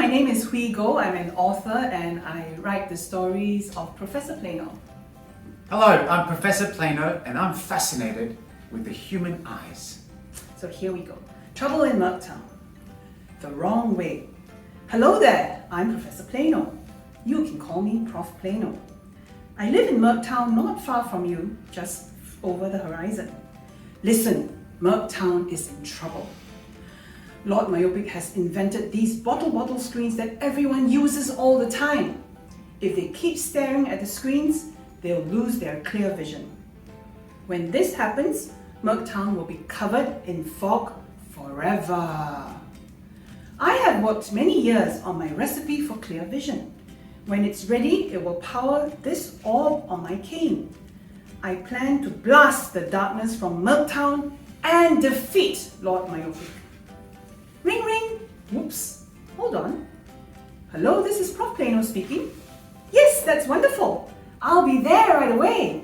my name is Hwee. I'm an author and I write the stories of Professor Plano. Hello, I'm Professor Plano and I'm fascinated with the human eyes. So here we go. Trouble in Murktown. The wrong way. Hello there, I'm Professor Plano. You can call me Prof. Plano. I live in Murktown, not far from you, just over the horizon. Listen, Murktown is in trouble. Lord Myopic has invented these bottle screens that everyone uses all the time. If they keep staring at the screens, they'll lose their clear vision. When this happens, Murktown will be covered in fog forever. I have worked many years on my recipe for clear vision. When it's ready, it will power this orb on my cane. I plan to blast the darkness from Murktown and defeat Lord Myopic. Ring ring! Whoops! Hold on. Hello, this is Prof. Plano speaking. Yes, that's wonderful. I'll be there right away.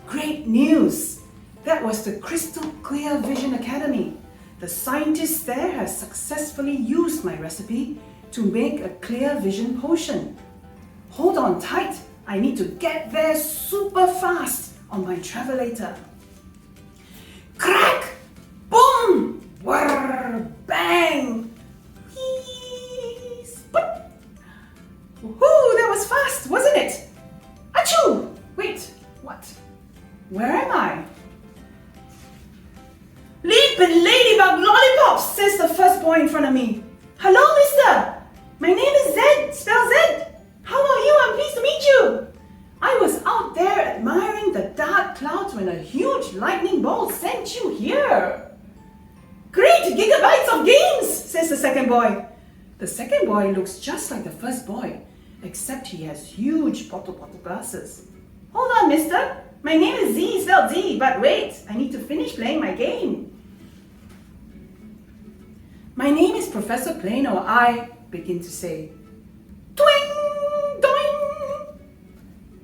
Great news! That was the Crystal Clear Vision Academy. The scientists there have successfully used my recipe to make a clear vision potion. Hold on tight. I need to get there super fast on my travelator. Crack! Boom! Whirr! Bang! Whee! Sput! Woohoo! That was fast, wasn't it? Achoo! Wait, what? Where am I? Leapin' ladybug lollipops, says the first boy in front of me. Hello, mister! My name is Zed, spell Z. How are you? I'm pleased to meet you. I was out there admiring the dark clouds when a huge lightning bolt sent you here. Great gigabytes of games, says the second boy. The second boy looks just like the first boy, except he has huge bottle glasses. Hold on, mister. My name is Z, spelled Z, but wait, I need to finish playing my game. My name is Professor Plano, I begin to say. Twing! Doing!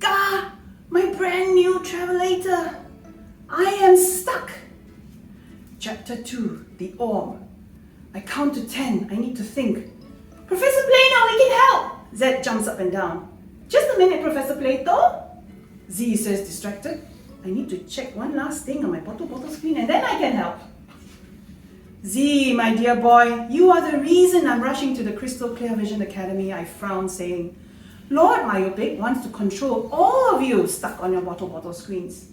Gah! My brand new travelator. I am stuck. Chapter 2, The Orb. I count to 10. I need to think. Professor Plano, we can help! Zed jumps up and down. Just a minute, Professor Plano. Z says distracted. I need to check one last thing on my bottle screen and then I can help. Z, my dear boy, you are the reason I'm rushing to the Crystal Clear Vision Academy, I frown, saying, Lord Myopic wants to control all of you stuck on your bottle screens.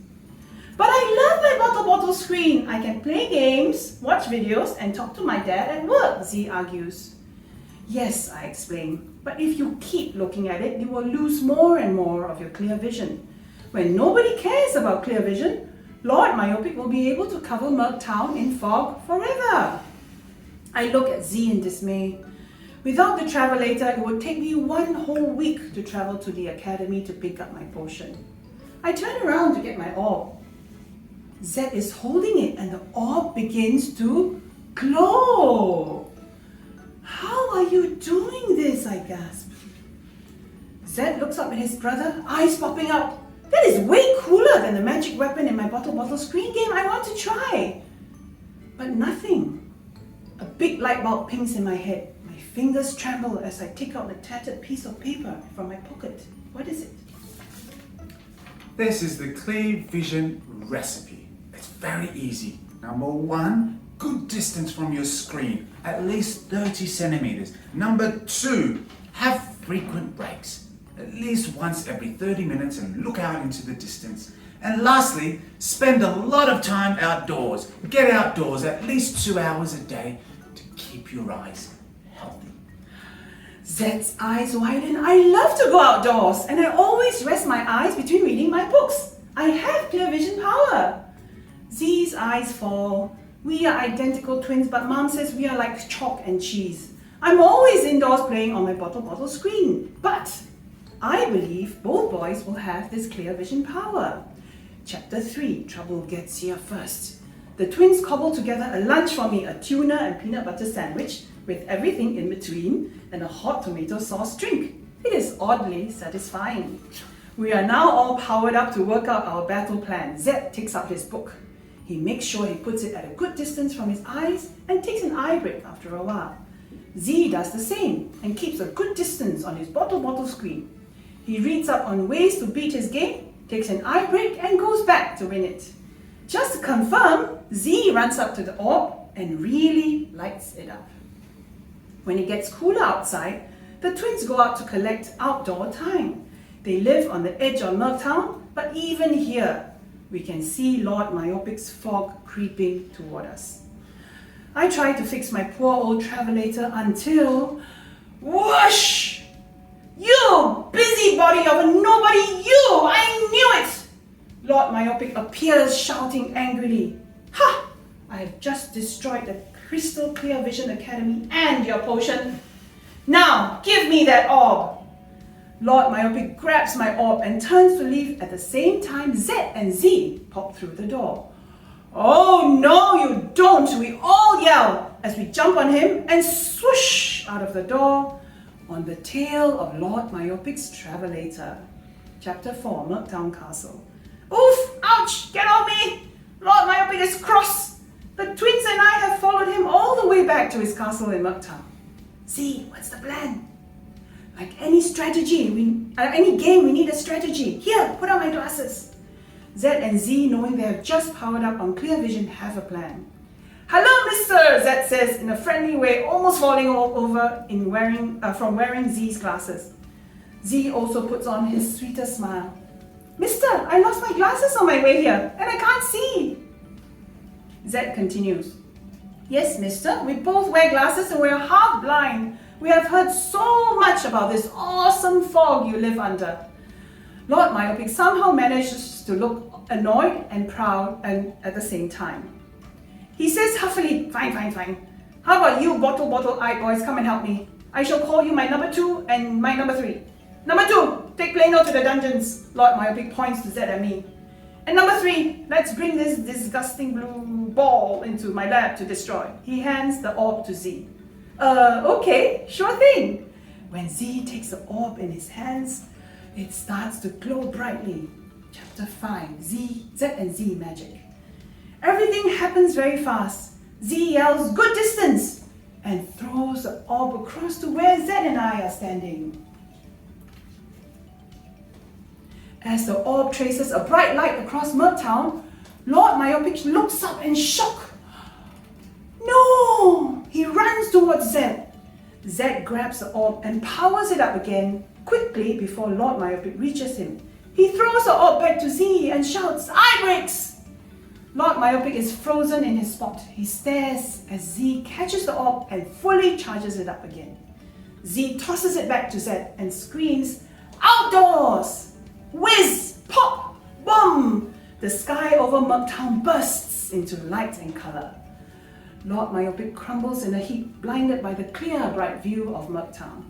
But I love my bottle screen. I can play games, watch videos, and talk to my dad at work, Z argues. Yes, I explain, but if you keep looking at it, you will lose more and more of your clear vision. When nobody cares about clear vision, Lord Myopic will be able to cover Murktown in fog forever. I look at Z in dismay. Without the travelator, it would take me 1 whole week to travel to the academy to pick up my potion. I turn around to get my orb. Zed is holding it and the orb begins to glow. How are you doing this? I gasp. Zed looks up at his brother, eyes popping out. That is way cooler than the magic weapon in my bottle screen game. I want to try. But nothing. A big light bulb pings in my head. My fingers tremble as I take out a tattered piece of paper from my pocket. What is it? This is the clear vision recipe. It's very easy. Number 1, good distance from your screen, at least 30 centimeters. Number 2, have frequent breaks, at least once every 30 minutes and look out into the distance. And lastly, spend a lot of time outdoors. Get outdoors at least 2 hours a day to keep your eyes healthy. Zed's eyes widen. I love to go outdoors and I always rest my eyes between reading my books. I have clear vision power. Z's eyes fall. We are identical twins, but Mom says we are like chalk and cheese. I'm always indoors playing on my bottle screen, but I believe both boys will have this clear vision power. Chapter 3, Trouble Gets Here First. The twins cobble together a lunch for me, a tuna and peanut butter sandwich with everything in between and a hot tomato sauce drink. It is oddly satisfying. We are now all powered up to work out our battle plan. Zed takes up his book. He makes sure he puts it at a good distance from his eyes and takes an eye break after a while. Z does the same and keeps a good distance on his bottle screen. He reads up on ways to beat his game, takes an eye break and goes back to win it. Just to confirm, Z runs up to the orb and really lights it up. When it gets cooler outside, the twins go out to collect outdoor time. They live on the edge of Murktown, but even here, we can see Lord Myopic's fog creeping toward us. I tried to fix my poor old travelator until... whoosh! You busybody of a nobody, you! I knew it! Lord Myopic appears shouting angrily. Ha! I have just destroyed the Crystal Clear Vision Academy and your potion. Now, give me that orb! Lord Myopic grabs my orb and turns to leave at the same time Z and Z pop through the door. Oh no, you don't! We all yell as we jump on him and swoosh out of the door on the tail of Lord Myopic's travelator. Chapter 4, Murktown Castle. Oof! Ouch! Get off me! Lord Myopic is cross! The twins and I have followed him all the way back to his castle in Murktown. Z, what's the plan? Like any any game, we need a strategy. Here, put on my glasses. Z and Z, knowing they have just powered up on clear vision, have a plan. Hello, mister, Z says in a friendly way, almost falling over from wearing Z's glasses. Z also puts on his sweetest smile. Mister, I lost my glasses on my way here and I can't see. Z continues. Yes, mister, we both wear glasses and we're half blind. We have heard so much about this awesome fog you live under. Lord Myopic somehow manages to look annoyed and proud at the same time. He says huffily, fine. How about you bottle-eyed boys come and help me? I shall call you my number 2 and my number 3. Number 2, take Plano to the dungeons. Lord Myopic points to Z and me. And number 3, let's bring this disgusting blue ball into my lab to destroy. He hands the orb to Z. Okay, sure thing. When Z takes the orb in his hands, it starts to glow brightly. Chapter 5, Z and Z Magic. Everything happens very fast. Z yells, good distance, and throws the orb across to where Z and I are standing. As the orb traces a bright light across Murktown, Lord Myopic looks up in shock. No! He runs towards Z. Z grabs the orb and powers it up again quickly before Lord Myopic reaches him. He throws the orb back to Z and shouts, eye breaks! Lord Myopic is frozen in his spot. He stares as Z catches the orb and fully charges it up again. Z tosses it back to Z and screams, outdoors! Whiz! Pop! Boom! The sky over Murktown bursts into light and colour. Lord Myopic crumbles in a heap, blinded by the clear, bright view of Murktown.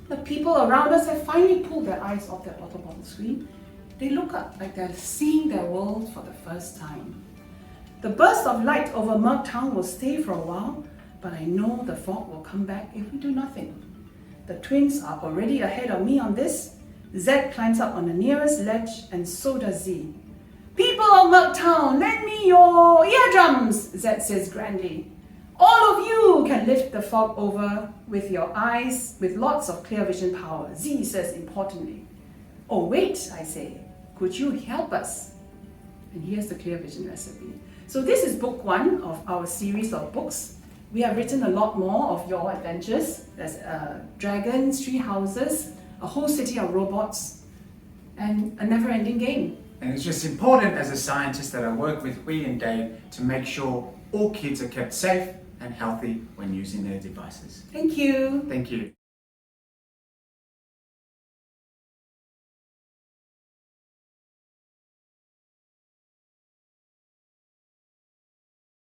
The people around us have finally pulled their eyes off their bottle screen. They look up like they're seeing their world for the first time. The burst of light over Murktown will stay for a while, but I know the fog will come back if we do nothing. The twins are already ahead of me on this. Z climbs up on the nearest ledge and so does Z. People of Murktown, lend me your eardrums, Z says grandly. All of you can lift the fog over with your eyes with lots of clear vision power, Z says importantly. Oh wait, I say, could you help us? And here's the clear vision recipe. So this is book 1 of our series of books. We have written a lot more of your adventures. There's dragons, tree houses, a whole city of robots, and a never-ending game. And it's just important as a scientist that I work with Hwee and Dave to make sure all kids are kept safe and healthy when using their devices. Thank you. Thank you.